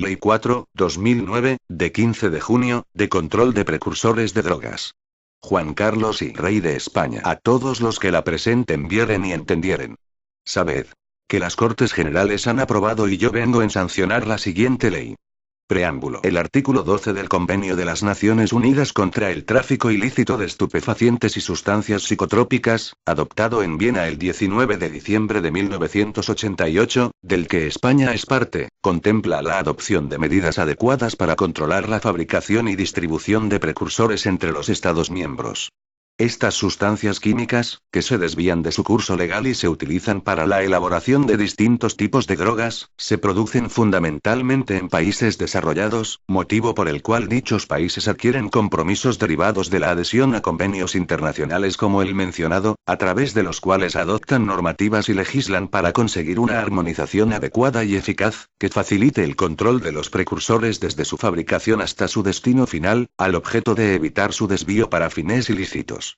Ley 4/2009, de 15 de junio, de control de precursores de drogas. Juan Carlos y Rey de España. A todos los que la presenten vieren y entendieren. Sabed que las Cortes Generales han aprobado y yo vengo en sancionar la siguiente ley. Preámbulo. El artículo 12 del Convenio de las Naciones Unidas contra el tráfico ilícito de estupefacientes y sustancias psicotrópicas, adoptado en Viena el 19 de diciembre de 1988, del que España es parte, contempla la adopción de medidas adecuadas para controlar la fabricación y distribución de precursores entre los Estados miembros. Estas sustancias químicas, que se desvían de su curso legal y se utilizan para la elaboración de distintos tipos de drogas, se producen fundamentalmente en países desarrollados, motivo por el cual dichos países adquieren compromisos derivados de la adhesión a convenios internacionales como el mencionado, a través de los cuales adoptan normativas y legislan para conseguir una armonización adecuada y eficaz, que facilite el control de los precursores desde su fabricación hasta su destino final, al objeto de evitar su desvío para fines ilícitos.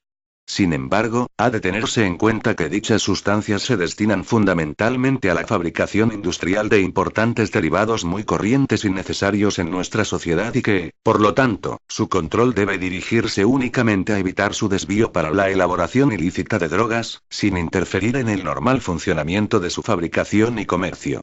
Sin embargo, ha de tenerse en cuenta que dichas sustancias se destinan fundamentalmente a la fabricación industrial de importantes derivados muy corrientes y necesarios en nuestra sociedad y que, por lo tanto, su control debe dirigirse únicamente a evitar su desvío para la elaboración ilícita de drogas, sin interferir en el normal funcionamiento de su fabricación y comercio.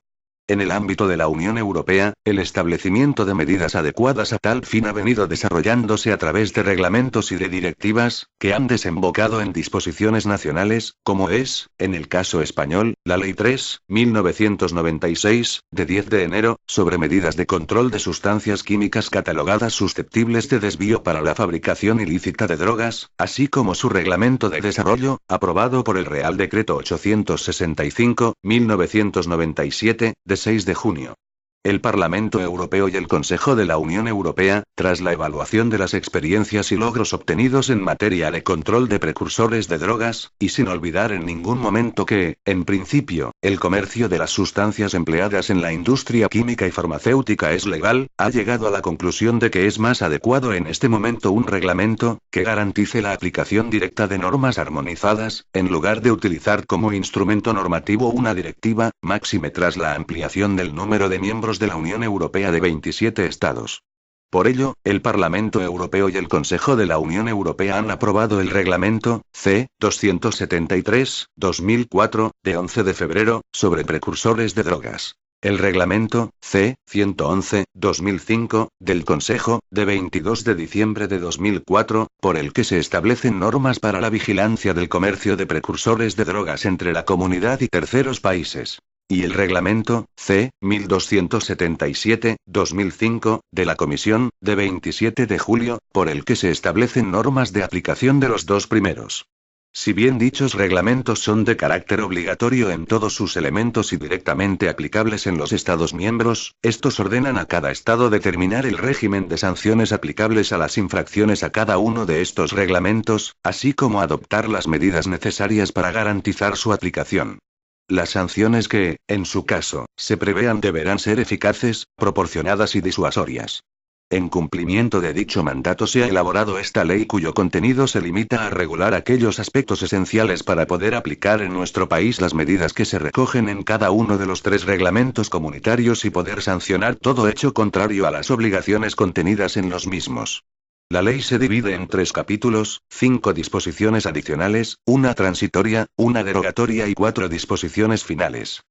En el ámbito de la Unión Europea, el establecimiento de medidas adecuadas a tal fin ha venido desarrollándose a través de reglamentos y de directivas, que han desembocado en disposiciones nacionales, como es, en el caso español, la Ley 3/1996, de 10 de enero, sobre medidas de control de sustancias químicas catalogadas susceptibles de desvío para la fabricación ilícita de drogas, así como su reglamento de desarrollo, aprobado por el Real Decreto 865/1997, de 6 de junio. El Parlamento Europeo y el Consejo de la Unión Europea, tras la evaluación de las experiencias y logros obtenidos en materia de control de precursores de drogas, y sin olvidar en ningún momento que, en principio, el comercio de las sustancias empleadas en la industria química y farmacéutica es legal, ha llegado a la conclusión de que es más adecuado en este momento un reglamento, que garantice la aplicación directa de normas armonizadas, en lugar de utilizar como instrumento normativo una directiva, máxime tras la ampliación del número de miembros de la Unión Europea de 27 Estados. Por ello, el Parlamento Europeo y el Consejo de la Unión Europea han aprobado el Reglamento C. 273/2004, de 11 de febrero, sobre precursores de drogas. El Reglamento C. 111/2005, del Consejo, de 22 de diciembre de 2004, por el que se establecen normas para la vigilancia del comercio de precursores de drogas entre la Comunidad y terceros países. Y el Reglamento C. 1277/2005, de la Comisión, de 27 de julio, por el que se establecen normas de aplicación de los dos primeros. Si bien dichos reglamentos son de carácter obligatorio en todos sus elementos y directamente aplicables en los Estados miembros, estos ordenan a cada Estado determinar el régimen de sanciones aplicables a las infracciones a cada uno de estos reglamentos, así como adoptar las medidas necesarias para garantizar su aplicación. Las sanciones que, en su caso, se prevean deberán ser eficaces, proporcionadas y disuasorias. En cumplimiento de dicho mandato se ha elaborado esta ley cuyo contenido se limita a regular aquellos aspectos esenciales para poder aplicar en nuestro país las medidas que se recogen en cada uno de los tres reglamentos comunitarios y poder sancionar todo hecho contrario a las obligaciones contenidas en los mismos. La ley se divide en 3 capítulos, 5 disposiciones adicionales, una transitoria, una derogatoria y 4 disposiciones finales.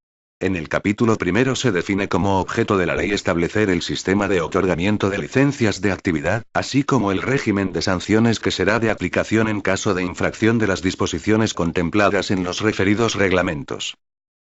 En el capítulo primero se define como objeto de la ley establecer el sistema de otorgamiento de licencias de actividad, así como el régimen de sanciones que será de aplicación en caso de infracción de las disposiciones contempladas en los referidos reglamentos.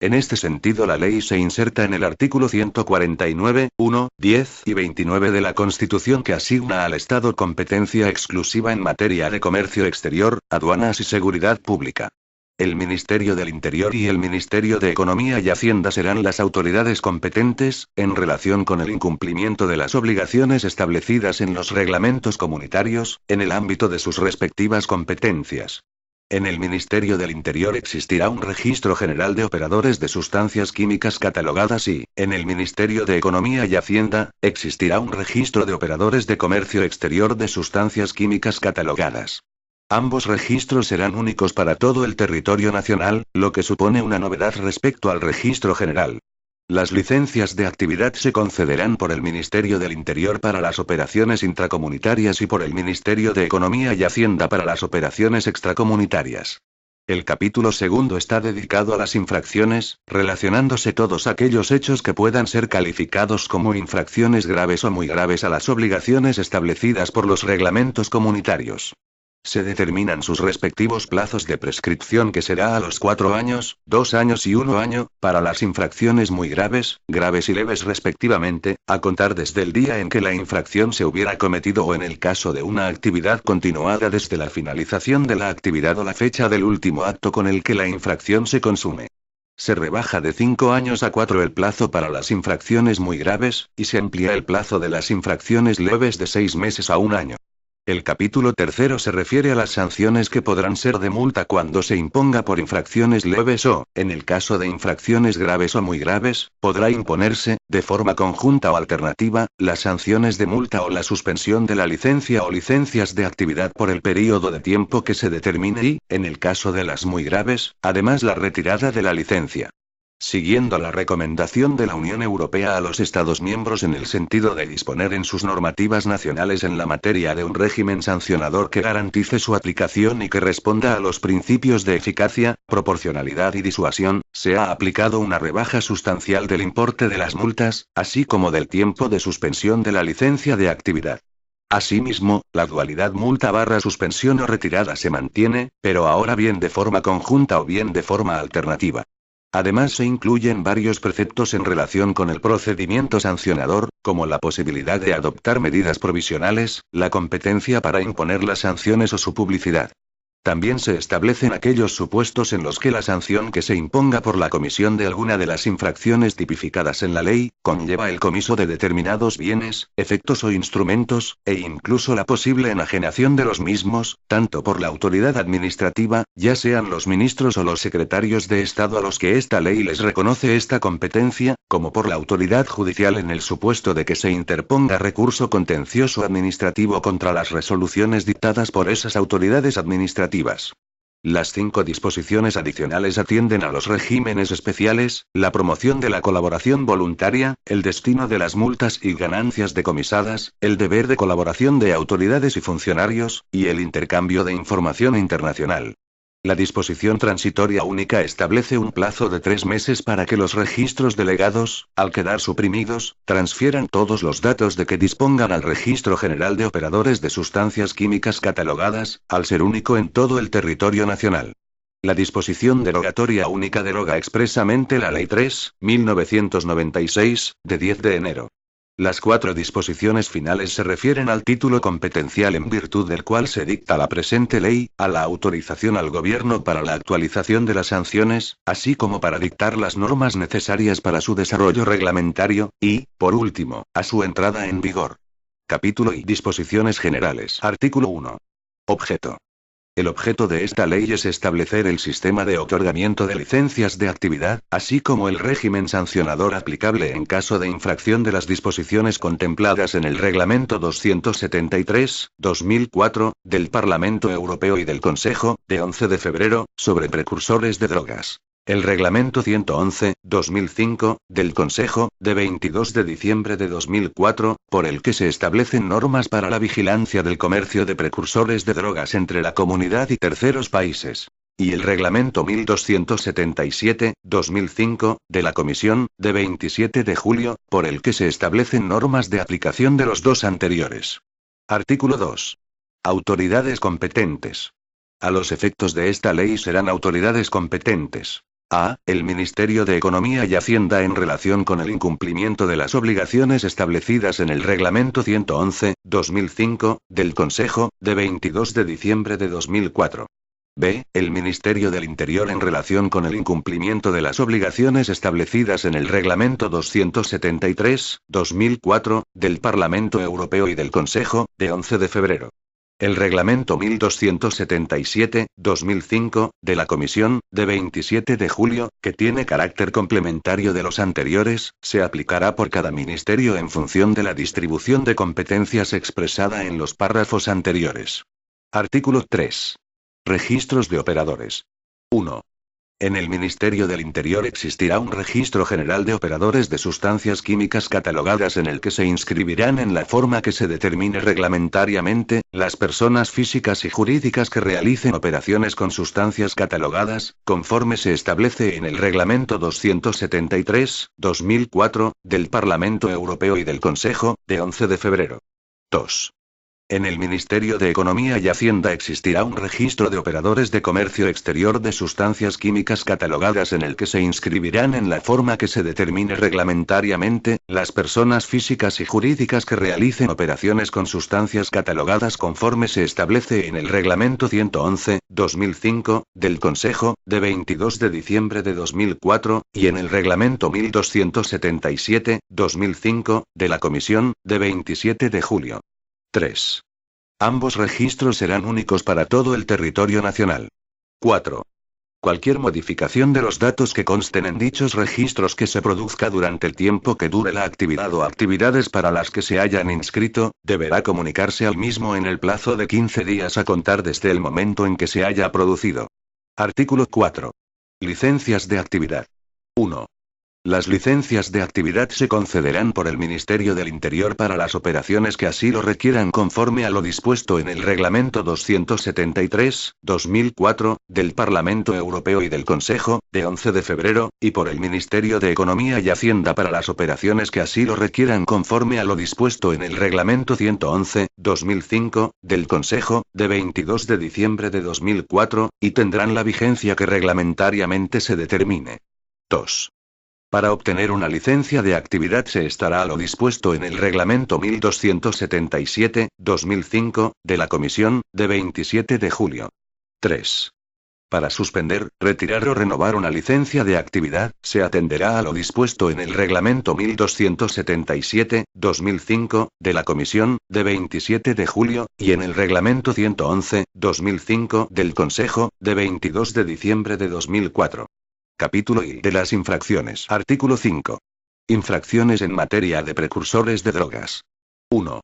En este sentido, la ley se inserta en el artículo 149, 1, 10 y 29 de la Constitución, que asigna al Estado competencia exclusiva en materia de comercio exterior, aduanas y seguridad pública. El Ministerio del Interior y el Ministerio de Economía y Hacienda serán las autoridades competentes, en relación con el incumplimiento de las obligaciones establecidas en los reglamentos comunitarios, en el ámbito de sus respectivas competencias. En el Ministerio del Interior existirá un registro general de operadores de sustancias químicas catalogadas y, en el Ministerio de Economía y Hacienda, existirá un registro de operadores de comercio exterior de sustancias químicas catalogadas. Ambos registros serán únicos para todo el territorio nacional, lo que supone una novedad respecto al registro general. Las licencias de actividad se concederán por el Ministerio del Interior para las operaciones intracomunitarias y por el Ministerio de Economía y Hacienda para las operaciones extracomunitarias. El capítulo segundo está dedicado a las infracciones, relacionándose todos aquellos hechos que puedan ser calificados como infracciones graves o muy graves a las obligaciones establecidas por los reglamentos comunitarios. Se determinan sus respectivos plazos de prescripción, que será a los 4 años, 2 años y 1 año, para las infracciones muy graves, graves y leves respectivamente, a contar desde el día en que la infracción se hubiera cometido o en el caso de una actividad continuada desde la finalización de la actividad o la fecha del último acto con el que la infracción se consume. Se rebaja de 5 años a 4 el plazo para las infracciones muy graves, y se amplía el plazo de las infracciones leves de 6 meses a 1 año. El capítulo tercero se refiere a las sanciones que podrán ser de multa cuando se imponga por infracciones leves o, en el caso de infracciones graves o muy graves, podrá imponerse, de forma conjunta o alternativa, las sanciones de multa o la suspensión de la licencia o licencias de actividad por el período de tiempo que se determine y, en el caso de las muy graves, además la retirada de la licencia. Siguiendo la recomendación de la Unión Europea a los Estados miembros en el sentido de disponer en sus normativas nacionales en la materia de un régimen sancionador que garantice su aplicación y que responda a los principios de eficacia, proporcionalidad y disuasión, se ha aplicado una rebaja sustancial del importe de las multas, así como del tiempo de suspensión de la licencia de actividad. Asimismo, la dualidad multa/suspensión o retirada se mantiene, pero ahora bien de forma conjunta o bien de forma alternativa. Además se incluyen varios preceptos en relación con el procedimiento sancionador, como la posibilidad de adoptar medidas provisionales, la competencia para imponer las sanciones o su publicidad. También se establecen aquellos supuestos en los que la sanción que se imponga por la comisión de alguna de las infracciones tipificadas en la ley, conlleva el comiso de determinados bienes, efectos o instrumentos, e incluso la posible enajenación de los mismos, tanto por la autoridad administrativa, ya sean los ministros o los secretarios de Estado a los que esta ley les reconoce esta competencia, como por la autoridad judicial en el supuesto de que se interponga recurso contencioso administrativo contra las resoluciones dictadas por esas autoridades administrativas. Las 5 disposiciones adicionales atienden a los regímenes especiales, la promoción de la colaboración voluntaria, el destino de las multas y ganancias decomisadas, el deber de colaboración de autoridades y funcionarios, y el intercambio de información internacional. La disposición transitoria única establece un plazo de 3 meses para que los registros delegados, al quedar suprimidos, transfieran todos los datos de que dispongan al Registro General de Operadores de Sustancias Químicas Catalogadas, al ser único en todo el territorio nacional. La disposición derogatoria única deroga expresamente la Ley 3.1996, de 10 de enero. Las 4 disposiciones finales se refieren al título competencial en virtud del cual se dicta la presente ley, a la autorización al Gobierno para la actualización de las sanciones, así como para dictar las normas necesarias para su desarrollo reglamentario, y, por último, a su entrada en vigor. Capítulo y disposiciones generales. Artículo 1. Objeto. El objeto de esta ley es establecer el sistema de otorgamiento de licencias de actividad, así como el régimen sancionador aplicable en caso de infracción de las disposiciones contempladas en el Reglamento 273/2004, del Parlamento Europeo y del Consejo, de 11 de febrero, sobre precursores de drogas. El Reglamento 111/2005, del Consejo, de 22 de diciembre de 2004, por el que se establecen normas para la vigilancia del comercio de precursores de drogas entre la comunidad y terceros países. Y el Reglamento 1277/2005, de la Comisión, de 27 de julio, por el que se establecen normas de aplicación de los dos anteriores. Artículo 2. Autoridades competentes. A los efectos de esta ley serán autoridades competentes. A. El Ministerio de Economía y Hacienda en relación con el incumplimiento de las obligaciones establecidas en el Reglamento 111/2005, del Consejo, de 22 de diciembre de 2004. B. El Ministerio del Interior en relación con el incumplimiento de las obligaciones establecidas en el Reglamento 273/2004, del Parlamento Europeo y del Consejo, de 11 de febrero. El Reglamento 1277/2005, de la Comisión, de 27 de julio, que tiene carácter complementario de los anteriores, se aplicará por cada ministerio en función de la distribución de competencias expresada en los párrafos anteriores. Artículo 3. Registros de operadores. 1. En el Ministerio del Interior existirá un registro general de operadores de sustancias químicas catalogadas en el que se inscribirán en la forma que se determine reglamentariamente, las personas físicas y jurídicas que realicen operaciones con sustancias catalogadas, conforme se establece en el Reglamento 273/2004, del Parlamento Europeo y del Consejo, de 11 de febrero. 2. En el Ministerio de Economía y Hacienda existirá un registro de operadores de comercio exterior de sustancias químicas catalogadas en el que se inscribirán en la forma que se determine reglamentariamente, las personas físicas y jurídicas que realicen operaciones con sustancias catalogadas conforme se establece en el Reglamento 111/2005, del Consejo, de 22 de diciembre de 2004, y en el Reglamento 1277/2005, de la Comisión, de 27 de julio. 3. Ambos registros serán únicos para todo el territorio nacional. 4. Cualquier modificación de los datos que consten en dichos registros que se produzca durante el tiempo que dure la actividad o actividades para las que se hayan inscrito, deberá comunicarse al mismo en el plazo de 15 días a contar desde el momento en que se haya producido. Artículo 4. Licencias de actividad. 1. Las licencias de actividad se concederán por el Ministerio del Interior para las operaciones que así lo requieran conforme a lo dispuesto en el Reglamento 273/2004, del Parlamento Europeo y del Consejo, de 11 de febrero, y por el Ministerio de Economía y Hacienda para las operaciones que así lo requieran conforme a lo dispuesto en el Reglamento 111/2005, del Consejo, de 22 de diciembre de 2004, y tendrán la vigencia que reglamentariamente se determine. 2. Para obtener una licencia de actividad se estará a lo dispuesto en el Reglamento 1277/2005, de la Comisión, de 27 de julio. 3. Para suspender, retirar o renovar una licencia de actividad, se atenderá a lo dispuesto en el Reglamento 1277/2005, de la Comisión, de 27 de julio, y en el Reglamento 111/2005, del Consejo, de 22 de diciembre de 2004. Capítulo I de las infracciones. Artículo 5. Infracciones en materia de precursores de drogas. 1.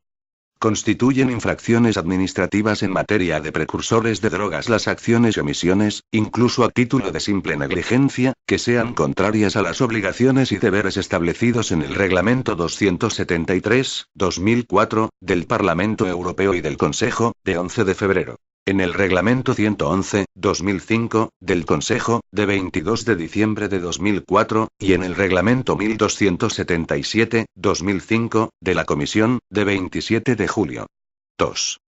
Constituyen infracciones administrativas en materia de precursores de drogas las acciones y omisiones, incluso a título de simple negligencia, que sean contrarias a las obligaciones y deberes establecidos en el Reglamento 273/2004, del Parlamento Europeo y del Consejo, de 11 de febrero. En el Reglamento 111/2005, del Consejo, de 22 de diciembre de 2004, y en el Reglamento 1277/2005, de la Comisión, de 27 de julio. 2.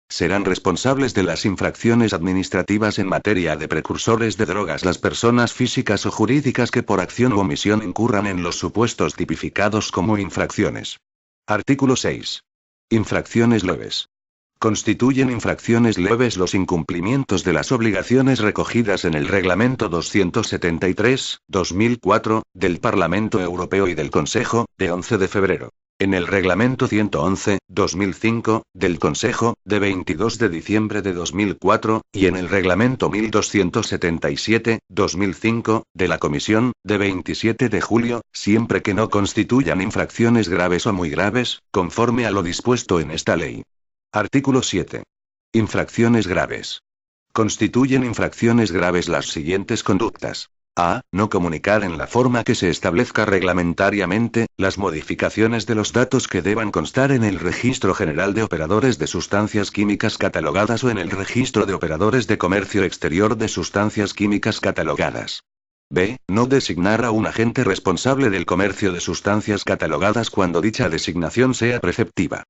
Serán responsables de las infracciones administrativas en materia de precursores de drogas las personas físicas o jurídicas que por acción u omisión incurran en los supuestos tipificados como infracciones. Artículo 6. Infracciones leves. Constituyen infracciones leves los incumplimientos de las obligaciones recogidas en el Reglamento 273/2004, del Parlamento Europeo y del Consejo, de 11 de febrero. En el Reglamento 111/2005, del Consejo, de 22 de diciembre de 2004, y en el Reglamento 1277/2005, de la Comisión, de 27 de julio, siempre que no constituyan infracciones graves o muy graves, conforme a lo dispuesto en esta ley. Artículo 7. Infracciones graves. Constituyen infracciones graves las siguientes conductas. A. No comunicar en la forma que se establezca reglamentariamente, las modificaciones de los datos que deban constar en el Registro General de Operadores de Sustancias Químicas Catalogadas o en el Registro de Operadores de Comercio Exterior de Sustancias Químicas Catalogadas. B. No designar a un agente responsable del comercio de sustancias catalogadas cuando dicha designación sea preceptiva.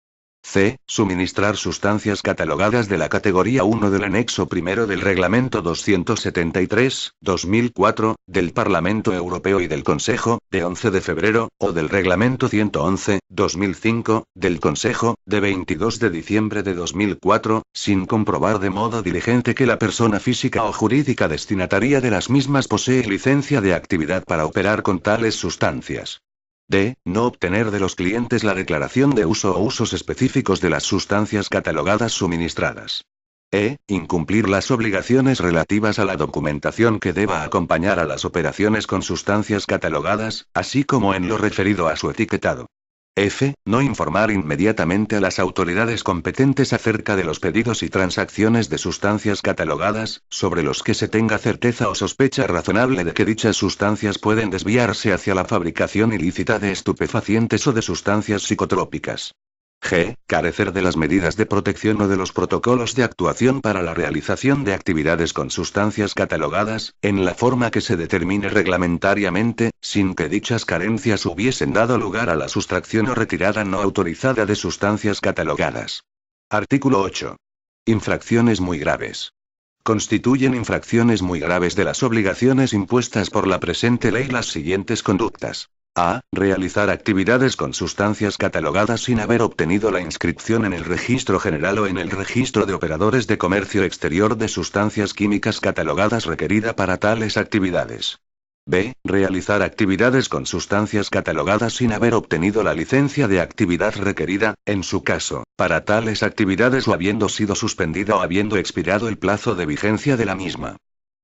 C. Suministrar sustancias catalogadas de la categoría 1 del anexo primero del Reglamento 273/2004, del Parlamento Europeo y del Consejo, de 11 de febrero, o del Reglamento 111/2005, del Consejo, de 22 de diciembre de 2004, sin comprobar de modo diligente que la persona física o jurídica destinataria de las mismas posee licencia de actividad para operar con tales sustancias. D. No obtener de los clientes la declaración de uso o usos específicos de las sustancias catalogadas suministradas. E. Incumplir las obligaciones relativas a la documentación que deba acompañar a las operaciones con sustancias catalogadas, así como en lo referido a su etiquetado. F. No informar inmediatamente a las autoridades competentes acerca de los pedidos y transacciones de sustancias catalogadas, sobre los que se tenga certeza o sospecha razonable de que dichas sustancias pueden desviarse hacia la fabricación ilícita de estupefacientes o de sustancias psicotrópicas. G. Carecer de las medidas de protección o de los protocolos de actuación para la realización de actividades con sustancias catalogadas, en la forma que se determine reglamentariamente, sin que dichas carencias hubiesen dado lugar a la sustracción o retirada no autorizada de sustancias catalogadas. Artículo 8. Infracciones muy graves. Constituyen infracciones muy graves de las obligaciones impuestas por la presente ley las siguientes conductas. A. Realizar actividades con sustancias catalogadas sin haber obtenido la inscripción en el Registro General o en el Registro de Operadores de Comercio Exterior de Sustancias Químicas catalogadas requerida para tales actividades. B. Realizar actividades con sustancias catalogadas sin haber obtenido la licencia de actividad requerida, en su caso, para tales actividades o habiendo sido suspendida o habiendo expirado el plazo de vigencia de la misma.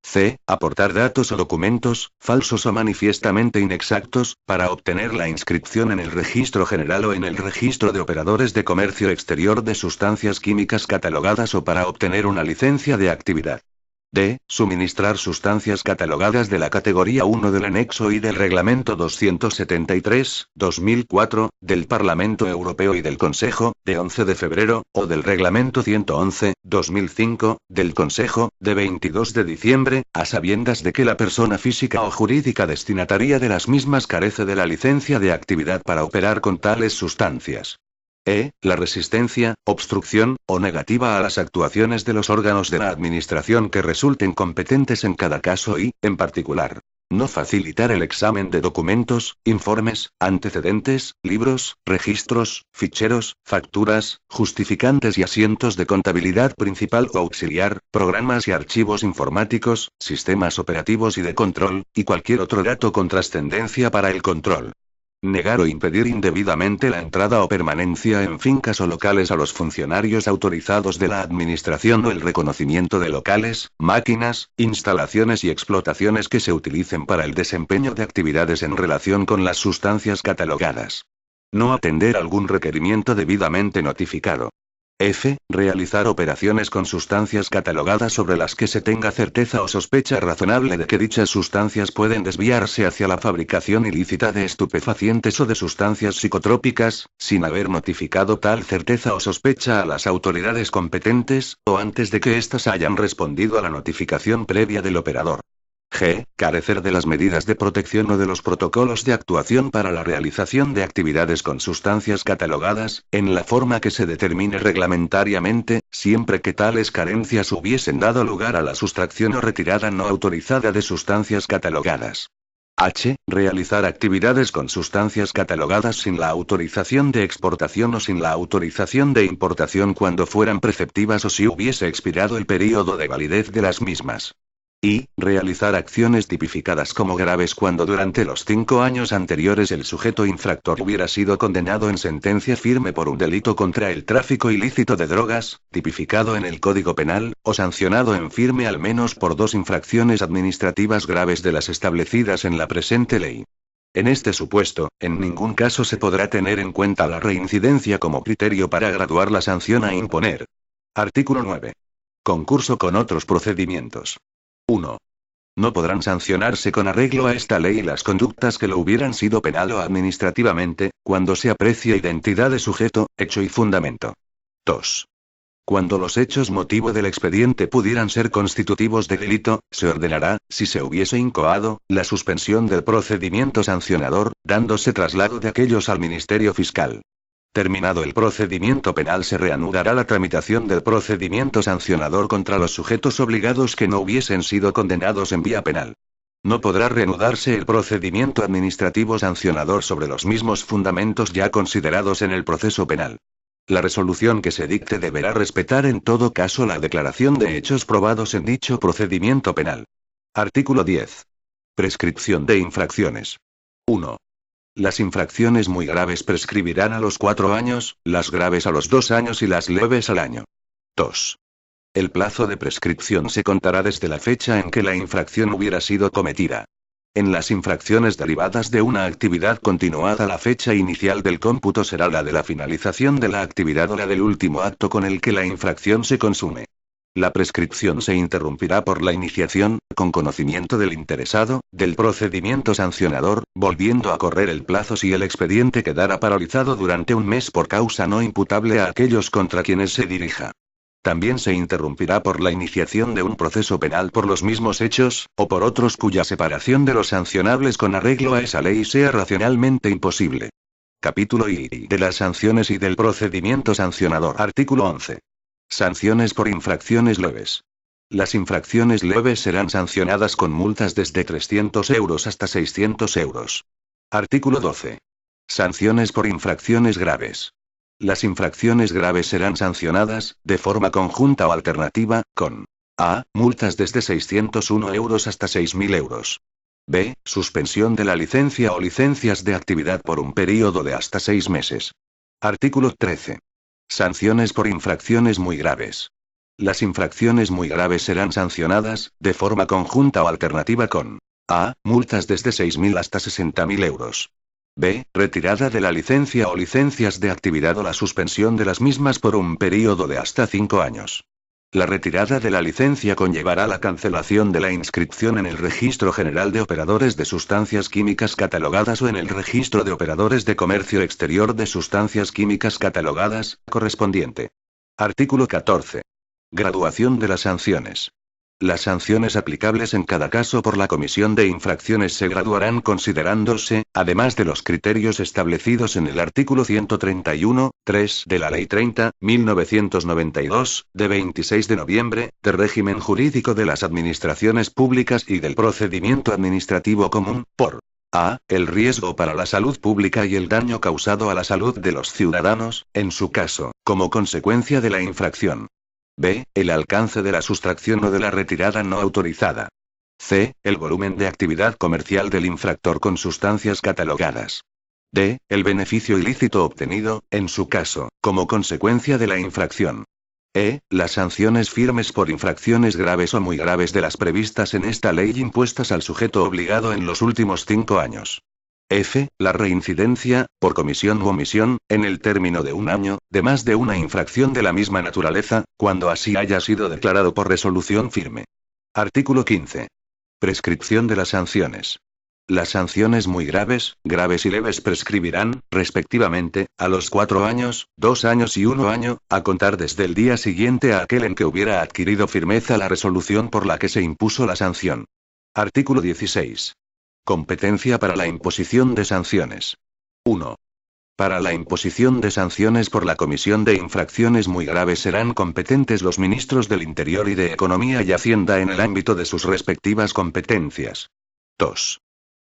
C. Aportar datos o documentos, falsos o manifiestamente inexactos, para obtener la inscripción en el Registro General o en el Registro de Operadores de Comercio Exterior de Sustancias Químicas catalogadas o para obtener una licencia de actividad. D. Suministrar sustancias catalogadas de la categoría 1 del anexo I del Reglamento 273/2004, del Parlamento Europeo y del Consejo, de 11 de febrero, o del Reglamento 111/2005, del Consejo, de 22 de diciembre, a sabiendas de que la persona física o jurídica destinataria de las mismas carece de la licencia de actividad para operar con tales sustancias. E. La resistencia, obstrucción, o negativa a las actuaciones de los órganos de la Administración que resulten competentes en cada caso y, en particular, no facilitar el examen de documentos, informes, antecedentes, libros, registros, ficheros, facturas, justificantes y asientos de contabilidad principal o auxiliar, programas y archivos informáticos, sistemas operativos y de control, y cualquier otro dato con trascendencia para el control. Negar o impedir indebidamente la entrada o permanencia en fincas o locales a los funcionarios autorizados de la Administración o el reconocimiento de locales, máquinas, instalaciones y explotaciones que se utilicen para el desempeño de actividades en relación con las sustancias catalogadas. No atender algún requerimiento debidamente notificado. F. Realizar operaciones con sustancias catalogadas sobre las que se tenga certeza o sospecha razonable de que dichas sustancias pueden desviarse hacia la fabricación ilícita de estupefacientes o de sustancias psicotrópicas, sin haber notificado tal certeza o sospecha a las autoridades competentes, o antes de que éstas hayan respondido a la notificación previa del operador. G. Carecer de las medidas de protección o de los protocolos de actuación para la realización de actividades con sustancias catalogadas, en la forma que se determine reglamentariamente, siempre que tales carencias hubiesen dado lugar a la sustracción o retirada no autorizada de sustancias catalogadas. H. Realizar actividades con sustancias catalogadas sin la autorización de exportación o sin la autorización de importación cuando fueran preceptivas o si hubiese expirado el período de validez de las mismas. Y, realizar acciones tipificadas como graves cuando durante los 5 años anteriores el sujeto infractor hubiera sido condenado en sentencia firme por un delito contra el tráfico ilícito de drogas, tipificado en el Código Penal, o sancionado en firme al menos por 2 infracciones administrativas graves de las establecidas en la presente ley. En este supuesto, en ningún caso se podrá tener en cuenta la reincidencia como criterio para graduar la sanción a imponer. Artículo 9. Concurso con otros procedimientos. 1. No podrán sancionarse con arreglo a esta ley las conductas que lo hubieran sido penal o administrativamente, cuando se aprecie identidad de sujeto, hecho y fundamento. 2. Cuando los hechos motivo del expediente pudieran ser constitutivos de delito, se ordenará, si se hubiese incoado, la suspensión del procedimiento sancionador, dándose traslado de aquellos al Ministerio Fiscal. Terminado el procedimiento penal se reanudará la tramitación del procedimiento sancionador contra los sujetos obligados que no hubiesen sido condenados en vía penal. No podrá reanudarse el procedimiento administrativo sancionador sobre los mismos fundamentos ya considerados en el proceso penal. La resolución que se dicte deberá respetar en todo caso la declaración de hechos probados en dicho procedimiento penal. Artículo 10. Prescripción de infracciones. 1. Las infracciones muy graves prescribirán a los 4 años, las graves a los 2 años y las leves al año. 2. El plazo de prescripción se contará desde la fecha en que la infracción hubiera sido cometida. En las infracciones derivadas de una actividad continuada, la fecha inicial del cómputo será la de la finalización de la actividad o la del último acto con el que la infracción se consume. La prescripción se interrumpirá por la iniciación, con conocimiento del interesado, del procedimiento sancionador, volviendo a correr el plazo si el expediente quedara paralizado durante un mes por causa no imputable a aquellos contra quienes se dirija. También se interrumpirá por la iniciación de un proceso penal por los mismos hechos, o por otros cuya separación de los sancionables con arreglo a esa ley sea racionalmente imposible. Capítulo I de las sanciones y del procedimiento sancionador. Artículo 11. Sanciones por infracciones leves. Las infracciones leves serán sancionadas con multas desde 300 euros hasta 600 euros. Artículo 12. Sanciones por infracciones graves. Las infracciones graves serán sancionadas, de forma conjunta o alternativa, con a. Multas desde 601 euros hasta 6.000 euros. b. Suspensión de la licencia o licencias de actividad por un período de hasta 6 meses. Artículo 13. Sanciones por infracciones muy graves. Las infracciones muy graves serán sancionadas, de forma conjunta o alternativa con a. Multas desde 6.000 hasta 60.000 euros. b. Retirada de la licencia o licencias de actividad o la suspensión de las mismas por un período de hasta 5 años. La retirada de la licencia conllevará la cancelación de la inscripción en el Registro General de Operadores de Sustancias Químicas Catalogadas o en el Registro de Operadores de Comercio Exterior de Sustancias Químicas Catalogadas, correspondiente. Artículo 14. Graduación de las sanciones. Las sanciones aplicables en cada caso por la comisión de infracciones se graduarán considerándose, además de los criterios establecidos en el artículo 131.3 de la Ley 30.1992, de 26 de noviembre, de régimen jurídico de las administraciones públicas y del procedimiento administrativo común, por a. El riesgo para la salud pública y el daño causado a la salud de los ciudadanos, en su caso, como consecuencia de la infracción. b. El alcance de la sustracción o de la retirada no autorizada. c. El volumen de actividad comercial del infractor con sustancias catalogadas. d. El beneficio ilícito obtenido, en su caso, como consecuencia de la infracción. e. Las sanciones firmes por infracciones graves o muy graves de las previstas en esta ley impuestas al sujeto obligado en los últimos 5 años. f. La reincidencia, por comisión u omisión, en el término de un año, de más de una infracción de la misma naturaleza, cuando así haya sido declarado por resolución firme. Artículo 15. Prescripción de las sanciones. Las sanciones muy graves, graves y leves prescribirán, respectivamente, a los 4 años, 2 años y 1 año, a contar desde el día siguiente a aquel en que hubiera adquirido firmeza la resolución por la que se impuso la sanción. Artículo 16. Competencia para la imposición de sanciones. 1. Para la imposición de sanciones por la comisión de infracciones muy graves serán competentes los ministros del Interior y de Economía y Hacienda en el ámbito de sus respectivas competencias. 2.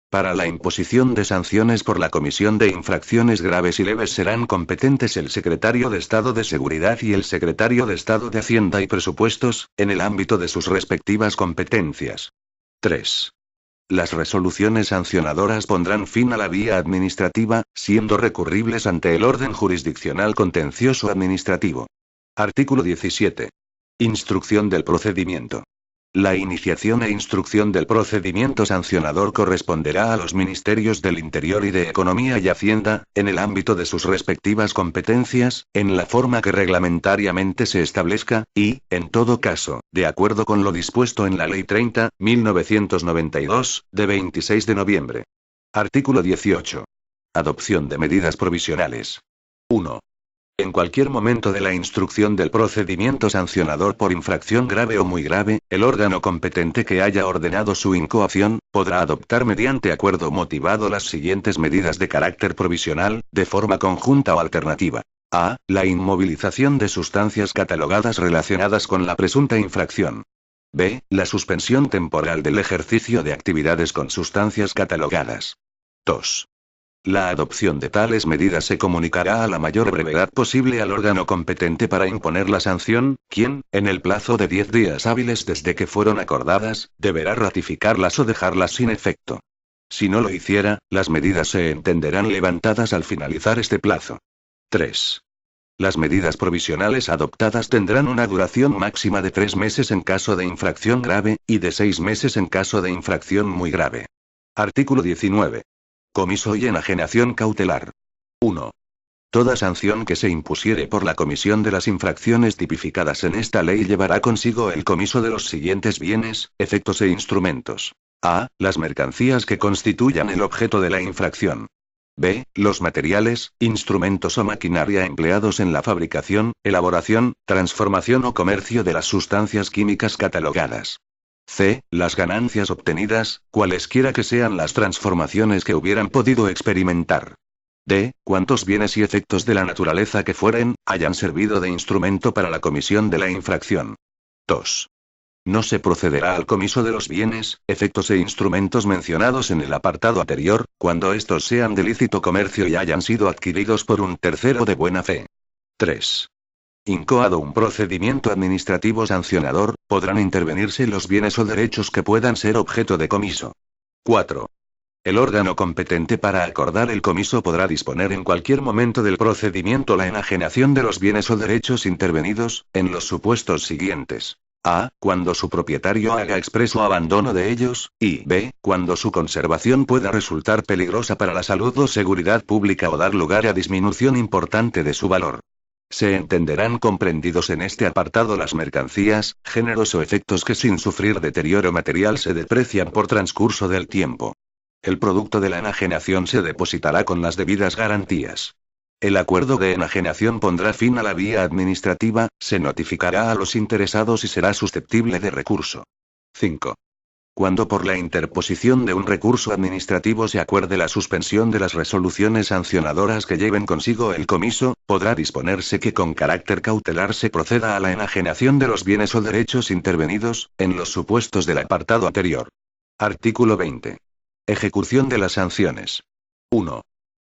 Para la imposición de sanciones por la comisión de infracciones graves y leves serán competentes el secretario de Estado de Seguridad y el secretario de Estado de Hacienda y Presupuestos, en el ámbito de sus respectivas competencias. 3. Las resoluciones sancionadoras pondrán fin a la vía administrativa, siendo recurribles ante el orden jurisdiccional contencioso administrativo. Artículo 17. Instrucción del procedimiento. La iniciación e instrucción del procedimiento sancionador corresponderá a los Ministerios del Interior y de Economía y Hacienda, en el ámbito de sus respectivas competencias, en la forma que reglamentariamente se establezca, y, en todo caso, de acuerdo con lo dispuesto en la Ley 30.1992, de 26 de noviembre. Artículo 18. Adopción de medidas provisionales. 1. En cualquier momento de la instrucción del procedimiento sancionador por infracción grave o muy grave, el órgano competente que haya ordenado su incoación, podrá adoptar mediante acuerdo motivado las siguientes medidas de carácter provisional, de forma conjunta o alternativa. A. La inmovilización de sustancias catalogadas relacionadas con la presunta infracción. B. La suspensión temporal del ejercicio de actividades con sustancias catalogadas. 2. La adopción de tales medidas se comunicará a la mayor brevedad posible al órgano competente para imponer la sanción, quien, en el plazo de 10 días hábiles desde que fueron acordadas, deberá ratificarlas o dejarlas sin efecto. Si no lo hiciera, las medidas se entenderán levantadas al finalizar este plazo. 3. Las medidas provisionales adoptadas tendrán una duración máxima de 3 meses en caso de infracción grave, y de 6 meses en caso de infracción muy grave. Artículo 19. Comiso y enajenación cautelar. 1. Toda sanción que se impusiere por la comisión de las infracciones tipificadas en esta ley llevará consigo el comiso de los siguientes bienes, efectos e instrumentos. A. Las mercancías que constituyan el objeto de la infracción. B. Los materiales, instrumentos o maquinaria empleados en la fabricación, elaboración, transformación o comercio de las sustancias químicas catalogadas. C. Las ganancias obtenidas, cualesquiera que sean las transformaciones que hubieran podido experimentar. D. Cuantos bienes y efectos de la naturaleza que fueren, hayan servido de instrumento para la comisión de la infracción. 2. No se procederá al comiso de los bienes, efectos e instrumentos mencionados en el apartado anterior, cuando estos sean de lícito comercio y hayan sido adquiridos por un tercero de buena fe. 3. Incoado un procedimiento administrativo sancionador, podrán intervenirse los bienes o derechos que puedan ser objeto de comiso. 4. El órgano competente para acordar el comiso podrá disponer en cualquier momento del procedimiento la enajenación de los bienes o derechos intervenidos, en los supuestos siguientes. A. Cuando su propietario haga expreso abandono de ellos, y B. Cuando su conservación pueda resultar peligrosa para la salud o seguridad pública o dar lugar a disminución importante de su valor. Se entenderán comprendidos en este apartado las mercancías, géneros o efectos que sin sufrir deterioro material se deprecian por transcurso del tiempo. El producto de la enajenación se depositará con las debidas garantías. El acuerdo de enajenación pondrá fin a la vía administrativa, se notificará a los interesados y será susceptible de recurso. 5. Cuando por la interposición de un recurso administrativo se acuerde la suspensión de las resoluciones sancionadoras que lleven consigo el comiso, podrá disponerse que con carácter cautelar se proceda a la enajenación de los bienes o derechos intervenidos, en los supuestos del apartado anterior. Artículo 20. Ejecución de las sanciones. 1.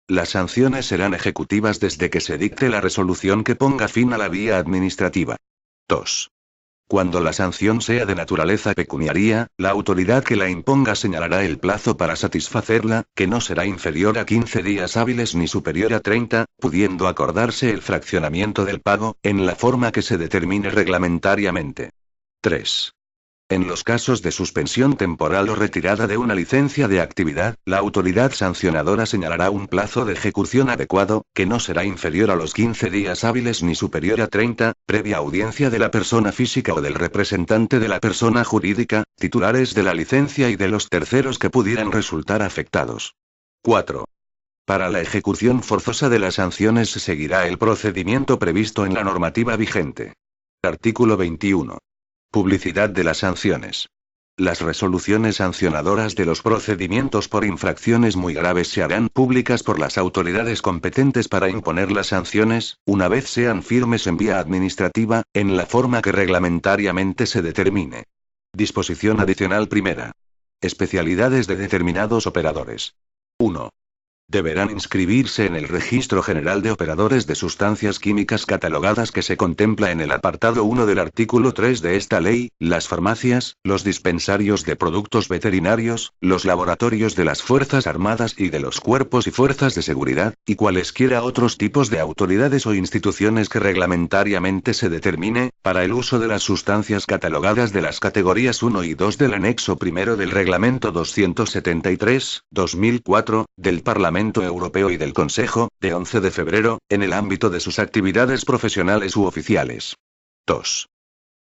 Las sanciones serán ejecutivas desde que se dicte la resolución que ponga fin a la vía administrativa. 2. Cuando la sanción sea de naturaleza pecuniaria, la autoridad que la imponga señalará el plazo para satisfacerla, que no será inferior a 15 días hábiles ni superior a 30, pudiendo acordarse el fraccionamiento del pago, en la forma que se determine reglamentariamente. 3. En los casos de suspensión temporal o retirada de una licencia de actividad, la autoridad sancionadora señalará un plazo de ejecución adecuado, que no será inferior a los 15 días hábiles ni superior a 30, previa audiencia de la persona física o del representante de la persona jurídica, titulares de la licencia y de los terceros que pudieran resultar afectados. 4. Para la ejecución forzosa de las sanciones se seguirá el procedimiento previsto en la normativa vigente. Artículo 21. Publicidad de las sanciones. Las resoluciones sancionadoras de los procedimientos por infracciones muy graves se harán públicas por las autoridades competentes para imponer las sanciones, una vez sean firmes en vía administrativa, en la forma que reglamentariamente se determine. Disposición adicional primera. Especialidades de determinados operadores. 1. Deberán inscribirse en el Registro General de Operadores de Sustancias Químicas Catalogadas que se contempla en el apartado 1 del artículo 3 de esta ley, las farmacias, los dispensarios de productos veterinarios, los laboratorios de las Fuerzas Armadas y de los cuerpos y fuerzas de seguridad, y cualesquiera otros tipos de autoridades o instituciones que reglamentariamente se determine, para el uso de las sustancias catalogadas de las categorías 1 y 2 del anexo primero del Reglamento 273/2004, del Parlamento Europeo y del Consejo, de 11 de febrero, en el ámbito de sus actividades profesionales u oficiales. 2.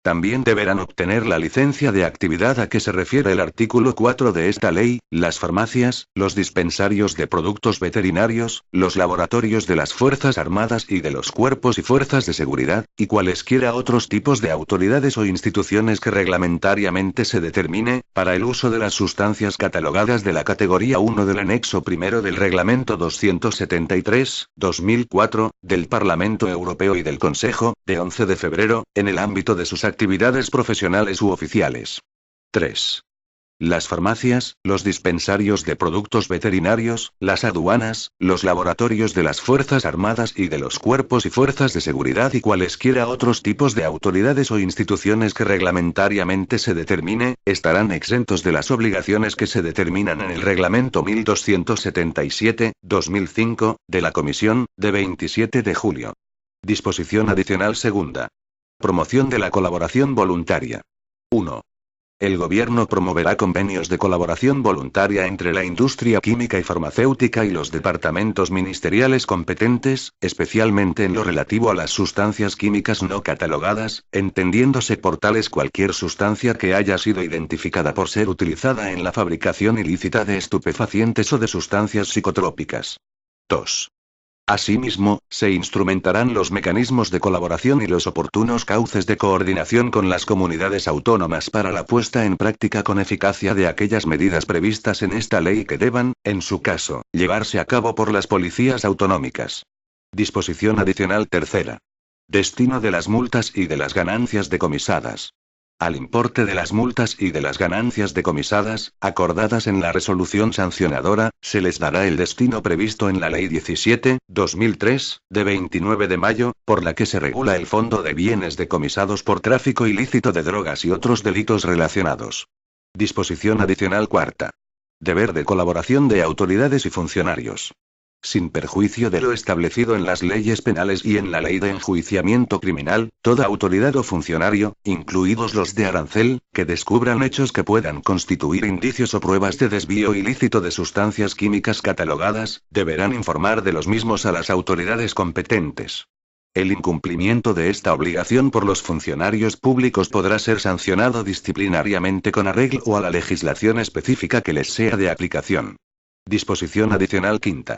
También deberán obtener la licencia de actividad a que se refiere el artículo 4 de esta ley, las farmacias, los dispensarios de productos veterinarios, los laboratorios de las Fuerzas Armadas y de los cuerpos y fuerzas de seguridad, y cualesquiera otros tipos de autoridades o instituciones que reglamentariamente se determine, para el uso de las sustancias catalogadas de la categoría 1 del anexo primero del Reglamento 273/2004, del Parlamento Europeo y del Consejo, de 11 de febrero, en el ámbito de sus actividades profesionales u oficiales. 3. Las farmacias, los dispensarios de productos veterinarios, las aduanas, los laboratorios de las Fuerzas Armadas y de los cuerpos y fuerzas de seguridad y cualesquiera otros tipos de autoridades o instituciones que reglamentariamente se determine, estarán exentos de las obligaciones que se determinan en el Reglamento 1277/2005, de la Comisión, de 27 de julio. Disposición adicional segunda. Promoción de la colaboración voluntaria. 1. El gobierno promoverá convenios de colaboración voluntaria entre la industria química y farmacéutica y los departamentos ministeriales competentes, especialmente en lo relativo a las sustancias químicas no catalogadas, entendiéndose por tales cualquier sustancia que haya sido identificada por ser utilizada en la fabricación ilícita de estupefacientes o de sustancias psicotrópicas. 2. Asimismo, se instrumentarán los mecanismos de colaboración y los oportunos cauces de coordinación con las comunidades autónomas para la puesta en práctica con eficacia de aquellas medidas previstas en esta ley que deban, en su caso, llevarse a cabo por las policías autonómicas. Disposición adicional tercera. Destino de las multas y de las ganancias decomisadas. Al importe de las multas y de las ganancias decomisadas, acordadas en la resolución sancionadora, se les dará el destino previsto en la Ley 17/2003, de 29 de mayo, por la que se regula el fondo de bienes decomisados por tráfico ilícito de drogas y otros delitos relacionados. Disposición adicional cuarta. Deber de colaboración de autoridades y funcionarios. Sin perjuicio de lo establecido en las leyes penales y en la ley de enjuiciamiento criminal, toda autoridad o funcionario, incluidos los de arancel, que descubran hechos que puedan constituir indicios o pruebas de desvío ilícito de sustancias químicas catalogadas, deberán informar de los mismos a las autoridades competentes. El incumplimiento de esta obligación por los funcionarios públicos podrá ser sancionado disciplinariamente con arreglo a la legislación específica que les sea de aplicación. Disposición adicional quinta.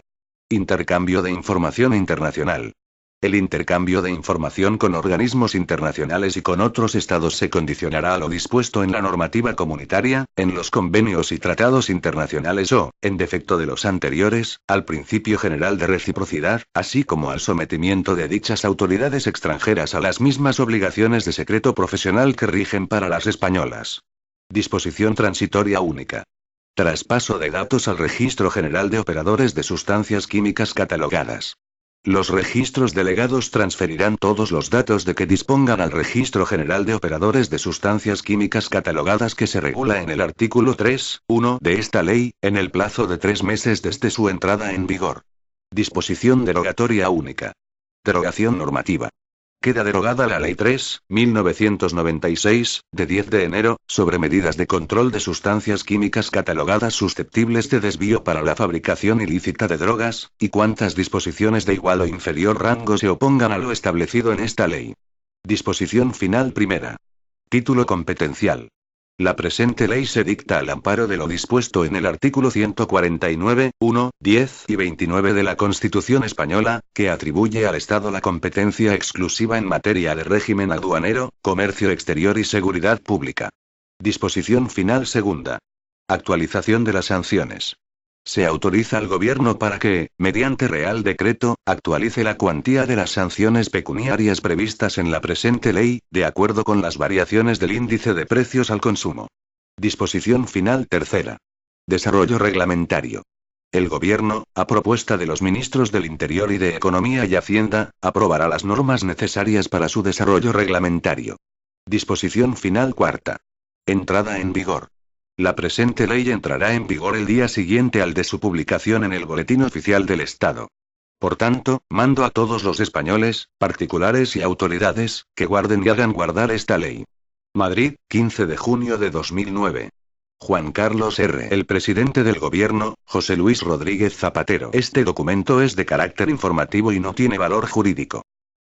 Intercambio de información internacional. El intercambio de información con organismos internacionales y con otros estados se condicionará a lo dispuesto en la normativa comunitaria, en los convenios y tratados internacionales o, en defecto de los anteriores, al principio general de reciprocidad, así como al sometimiento de dichas autoridades extranjeras a las mismas obligaciones de secreto profesional que rigen para las españolas. Disposición transitoria única. Traspaso de datos al Registro General de Operadores de Sustancias Químicas Catalogadas. Los registros delegados transferirán todos los datos de que dispongan al Registro General de Operadores de Sustancias Químicas Catalogadas que se regula en el artículo 3.1 de esta ley, en el plazo de 3 meses desde su entrada en vigor. Disposición derogatoria única. Derogación normativa. Queda derogada la Ley 3.1996, de 10 de enero, sobre medidas de control de sustancias químicas catalogadas susceptibles de desvío para la fabricación ilícita de drogas, y cuantas disposiciones de igual o inferior rango se opongan a lo establecido en esta ley. Disposición final primera. Título competencial. La presente ley se dicta al amparo de lo dispuesto en el artículo 149, 1, 10 y 29 de la Constitución española, que atribuye al Estado la competencia exclusiva en materia de régimen aduanero, comercio exterior y seguridad pública. Disposición final segunda. Actualización de las sanciones. Se autoriza al Gobierno para que, mediante Real Decreto, actualice la cuantía de las sanciones pecuniarias previstas en la presente ley, de acuerdo con las variaciones del índice de precios al consumo. Disposición final tercera. Desarrollo reglamentario. El Gobierno, a propuesta de los ministros del Interior y de Economía y Hacienda, aprobará las normas necesarias para su desarrollo reglamentario. Disposición final cuarta. Entrada en vigor. La presente ley entrará en vigor el día siguiente al de su publicación en el Boletín Oficial del Estado. Por tanto, mando a todos los españoles, particulares y autoridades, que guarden y hagan guardar esta ley. Madrid, 15 de junio de 2009. Juan Carlos R. El presidente del Gobierno, José Luis Rodríguez Zapatero. Este documento es de carácter informativo y no tiene valor jurídico.